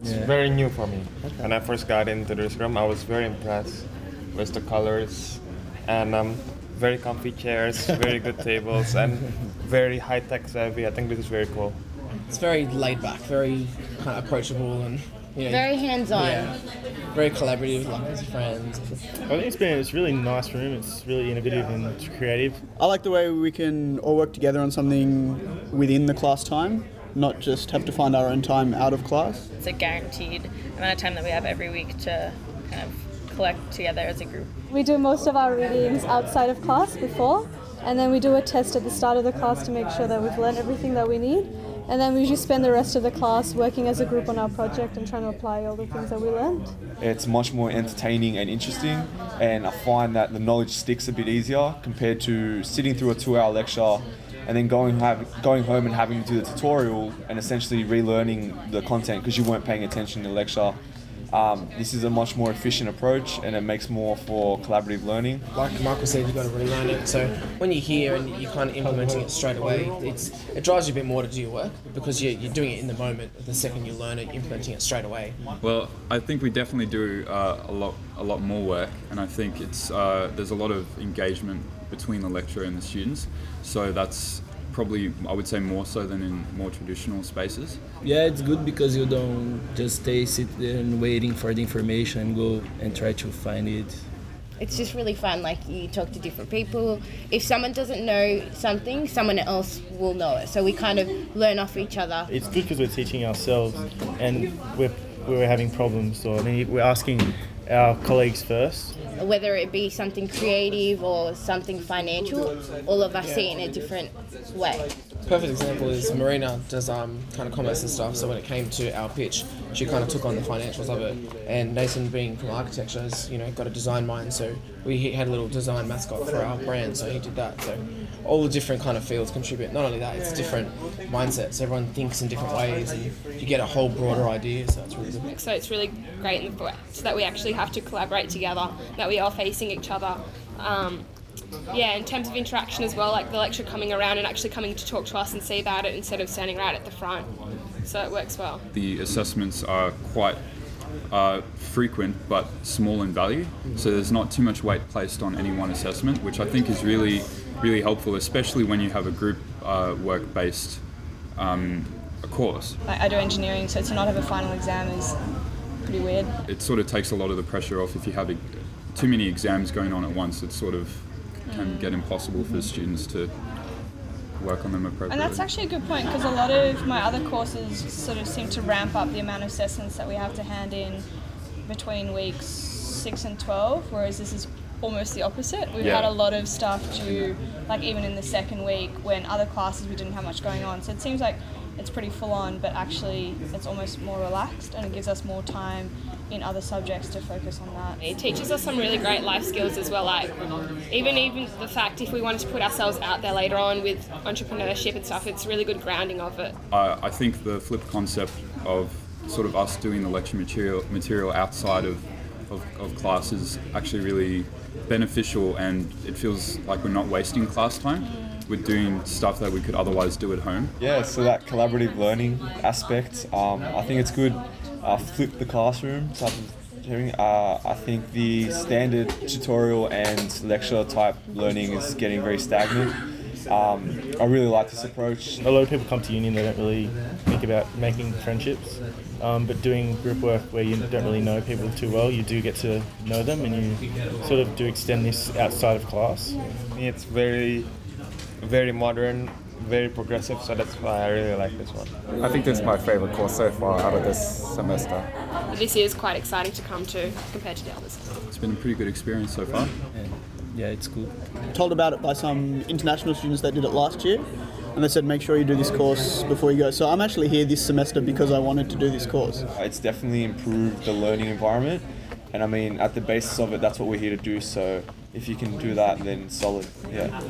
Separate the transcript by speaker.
Speaker 1: It's very new for me. When I first got into this room, I was very impressed with the colors and very comfy chairs, very good tables, and very high-tech savvy. I think this is very cool.
Speaker 2: It's very laid back, very kind of approachable, and
Speaker 3: very hands-on.
Speaker 2: Yeah, very collaborative, like with your friends.
Speaker 4: I think it's a really nice room. It's really innovative and creative.
Speaker 5: I like the way we can all work together on something within the class time, not just have to find our own time out of class.
Speaker 6: It's a guaranteed amount of time that we have every week to kind of collect together as a group.
Speaker 7: We do most of our readings outside of class before, and then we do a test at the start of the class to make sure that we've learned everything that we need. And then we usually spend the rest of the class working as a group on our project and trying to apply all the things that we learned.
Speaker 8: It's much more entertaining and interesting, and I find that the knowledge sticks a bit easier compared to sitting through a 2-hour lecture and then going home and having to do the tutorial and essentially relearning the content because you weren't paying attention in the lecture. This is a much more efficient approach, and it makes more for collaborative learning.
Speaker 2: Like Michael said, you've got to relearn it. So when you're here and you're kind of implementing it straight away, it drives you a bit more to do your work because you're doing it in the moment. The second you learn it, you're implementing it straight away.
Speaker 9: Well, I think we definitely do a lot more work, and I think there's a lot of engagement between the lecturer and the students. So that's probably, I would say, more so than in more traditional spaces.
Speaker 10: Yeah, it's good because you don't just sit there and waiting for the information and go and try to find it.
Speaker 3: It's just really fun, like you talk to different people. If someone doesn't know something, someone else will know it. So we kind of learn off each other.
Speaker 4: It's good because we're teaching ourselves and we're having problems, or we're asking our colleagues first.
Speaker 3: Whether it be something creative or something financial, all of us see it in a different way.
Speaker 2: Perfect example is Marina does kind of commerce and stuff, so when it came to our pitch, she kind of took on the financials of it, and Nathan, being from architecture, has got a design mind, so we had a little design mascot for our brand, so he did that. So all the different kind of fields contribute. Not only that, it's different mindsets. Everyone thinks in different ways, and you get a whole broader idea, so it's really good.
Speaker 6: So it's really great in the fact that we actually have to collaborate together, that we are facing each other. In terms of interaction as well, like the lecturer coming around and actually coming to talk to us and see about it instead of standing right at the front. So it works well.
Speaker 9: The assessments are quite frequent but small in value, so there's not too much weight placed on any one assessment, which I think is really, really helpful, especially when you have a group work-based course.
Speaker 7: I do engineering, so to not have a final exam is pretty weird.
Speaker 9: It sort of takes a lot of the pressure off. If you have too many exams going on at once, it sort of can get impossible for students to work on them appropriately.
Speaker 7: And that's actually a good point, because a lot of my other courses sort of seem to ramp up the amount of assessments that we have to hand in between weeks 6 and 12, whereas this is almost the opposite. We've had a lot of stuff due, like even in the second week, when other classes we didn't have much going on. So it seems like it's pretty full on, but actually it's almost more relaxed, and it gives us more time in other subjects to focus on that.
Speaker 6: It teaches us some really great life skills as well, like even the fact if we wanted to put ourselves out there later on with entrepreneurship and stuff, it's really good grounding of it.
Speaker 9: I think the flip concept of sort of us doing the lecture material outside of class is actually really beneficial, and it feels like we're not wasting class time. We're doing stuff that we could otherwise do at home.
Speaker 8: Yeah, so that collaborative learning aspect, I think it's good. Flip the classroom type of hearing. I think the standard tutorial and lecture type learning is getting very stagnant. I really like this approach.
Speaker 4: A lot of people come to uni and they don't really think about making friendships, but doing group work where you don't really know people too well, you do get to know them, and you sort of do extend this outside of class.
Speaker 1: It's very, very modern, very progressive, so that's why I really like this one.
Speaker 11: I think this is my favourite course so far out of this semester.
Speaker 6: This is quite exciting to come to compared to the others.
Speaker 9: It's been a pretty good experience so far.
Speaker 10: Yeah, it's cool.
Speaker 5: Told about it by some international students that did it last year, and they said make sure you do this course before you go. So I'm actually here this semester because I wanted to do this course.
Speaker 8: It's definitely improved the learning environment, and I mean at the basis of it, that's what we're here to do, so if you can do that, then solid. Yeah.